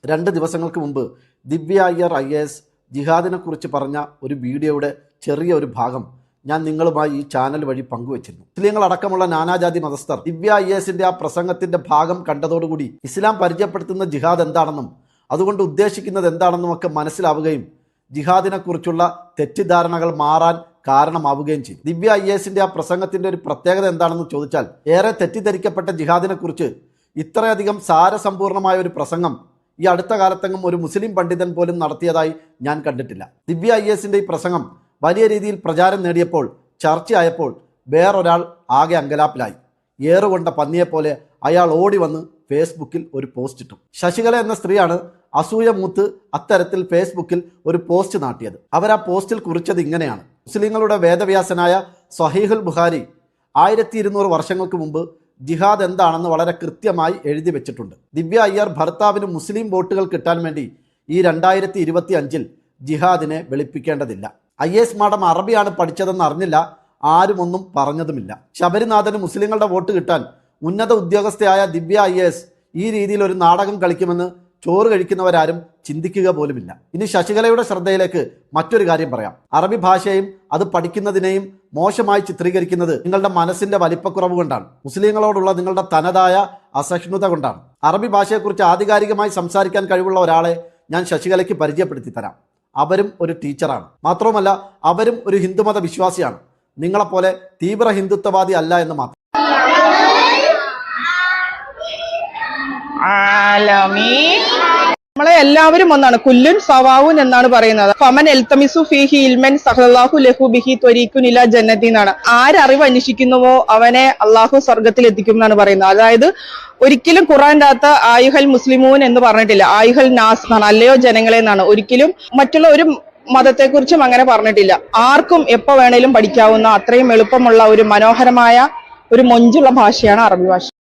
2 ദിവസങ്ങൾക്ക് മുമ്പ് ദിവ്യ അയ്യർ IAS ജിഹാദിനെ കുറിച്ച് പറഞ്ഞ ഒരു വീഡിയോയുടെ ചെറിയ ഒരു ഭാഗം ഞാൻ നിങ്ങളുമായി ഈ ചാനൽ വഴി പങ്കുവച്ചിരുന്നു. മുസ്ലിങ്ങളടക്കമുള്ള നാനാജാതി മതസ്ഥർ ദിവ്യ IASന്റെ ആ പ്രസംഗത്തിന്റെ ഭാഗം കണ്ടതോടുകൂടി ഇസ്ലാം പരിചയപ്പെടുത്തുന്ന ജിഹാദ് എന്താണെന്നും അതുകൊണ്ട് ഉദ്ദേശിക്കുന്നത് എന്താണെന്നും ഒക്കെ മനസ്സിലാവുകയും ജിഹാദിനെ കുറിച്ചുള്ള തെറ്റിദ്ധാരണകൾ മാറാൻ കാരണമാവുകയും ചെയ്തു. ദിവ്യ IASന്റെ ആ പ്രസംഗത്തിന്റെ ഒരു പ്രത്യേകത എന്താണെന്ന് ചോദിച്ചാൽ, ഏറെ തെറ്റിദ്ധരിക്കപ്പെട്ട ജിഹാദിനെ കുറിച്ച് ഇത്രയധികം സാരസമ്പൂർണമായ ഒരു പ്രസംഗം ഈ അടുത്ത കാലത്തെങ്ങും ഒരു മുസ്ലിം പണ്ഡിതൻ പോലും നടത്തിയതായി ഞാൻ കണ്ടിട്ടില്ല. ദിവ്യ IASന്റെ ഈ പ്രസംഗം വലിയ രീതിയിൽ പ്രചാരം നേടിയപ്പോൾ, ചർച്ചയായപ്പോൾ വേറൊരാൾ ആകെ അങ്കലാപ്പിലായി. ഏറുകൊണ്ട പന്നിയെപ്പോലെ അയാൾ ഓടി വന്ന് ഫേസ്ബുക്കിൽ ഒരു പോസ്റ്റ് ഇട്ടു. ശശികല എന്ന സ്ത്രീയാണ് അസൂയ മൂത്ത് അത്തരത്തിൽ ഫേസ്ബുക്കിൽ ഒരു പോസ്റ്റ് നാട്ടിയത്. അവർ ആ പോസ്റ്റിൽ കുറിച്ചത് ഇങ്ങനെയാണ്: മുസ്ലിങ്ങളുടെ വേദവ്യാസനായ സ്വഹീഹുൽ ബുഖാരി 1200 വർഷങ്ങൾക്ക് മുമ്പ് ജിഹാദ് എന്താണെന്ന് വളരെ കൃത്യമായി എഴുതി വെച്ചിട്ടുണ്ട്. ദിവ്യ അയ്യർ ഭർത്താവിന് മുസ്ലിം വോട്ടുകൾ കിട്ടാൻ വേണ്ടി ഈ 2025 ജിഹാദിനെ വെളുപ്പിക്കേണ്ടതില്ല. IAS മാഡം അറബിയാണ് പഠിച്ചതെന്ന് അറിഞ്ഞില്ല, ആരും ഒന്നും പറഞ്ഞതുമില്ല. ശബരിനാഥന് മുസ്ലിങ്ങളുടെ വോട്ട് കിട്ടാൻ ഉന്നത ഉദ്യോഗസ്ഥയായ ദിവ്യ IAS ഈ രീതിയിൽ ഒരു നാടകം കളിക്കുമെന്ന് ചോറ് കഴിക്കുന്നവരാരും ചിന്തിക്കുക പോലുമില്ല. ഇനി ശശികലയുടെ ശ്രദ്ധയിലേക്ക് മറ്റൊരു കാര്യം പറയാം. അറബി ഭാഷയും അത് പഠിക്കുന്നതിനെയും മോശമായി ചിത്രീകരിക്കുന്നത് നിങ്ങളുടെ മനസ്സിന്റെ വലിപ്പക്കുറവ് കൊണ്ടാണ്, മുസ്ലിങ്ങളോടുള്ള നിങ്ങളുടെ തനതായ അസഹിഷ്ണുത കൊണ്ടാണ്. അറബി ഭാഷയെക്കുറിച്ച് ആധികാരികമായി സംസാരിക്കാൻ കഴിവുള്ള ഒരാളെ ഞാൻ ശശികലയ്ക്ക് പരിചയപ്പെടുത്തി തരാം. അവരും ഒരു ടീച്ചറാണ്. മാത്രവുമല്ല, അവരും ഒരു ഹിന്ദുമത വിശ്വാസിയാണ്. നിങ്ങളെപ്പോലെ തീവ്ര ഹിന്ദുത്വവാദി അല്ല എന്ന് മാത്രം. നമ്മളെ എല്ലാവരും ഒന്നാണ്, കുല്ലുൻ സവാവുൻ എന്നാണ് പറയുന്നത്. ഫമൻ എൽതമിസു ഫീഹി ഇൽമൻ സഹല്ലാഹു ലഹു ബിഹി ത്വരീഖുൻ ഇലാ ജന്നത്തി എന്നാണ്. ആരറിവ് അന്വേഷിക്കുന്നുവോ അവനെ അള്ളാഹു സ്വർഗത്തിൽ എത്തിക്കും എന്നാണ് പറയുന്നത്. അതായത് ഒരിക്കലും ഖുർആന്റെ അകത്ത് ആയുഹൽ മുസ്ലിമൂൻ എന്ന് പറഞ്ഞിട്ടില്ല, ആയുഹൽ നാസ് എന്നാണ്, അല്ലയോ ജനങ്ങളെ എന്നാണ്. ഒരിക്കലും മറ്റുള്ള ഒരു മതത്തെക്കുറിച്ചും അങ്ങനെ പറഞ്ഞിട്ടില്ല. ആർക്കും എപ്പോ വേണേലും പഠിക്കാവുന്ന അത്രയും എളുപ്പമുള്ള ഒരു മനോഹരമായ ഒരു മൊഞ്ചുള്ള ഭാഷയാണ് അറബി ഭാഷ.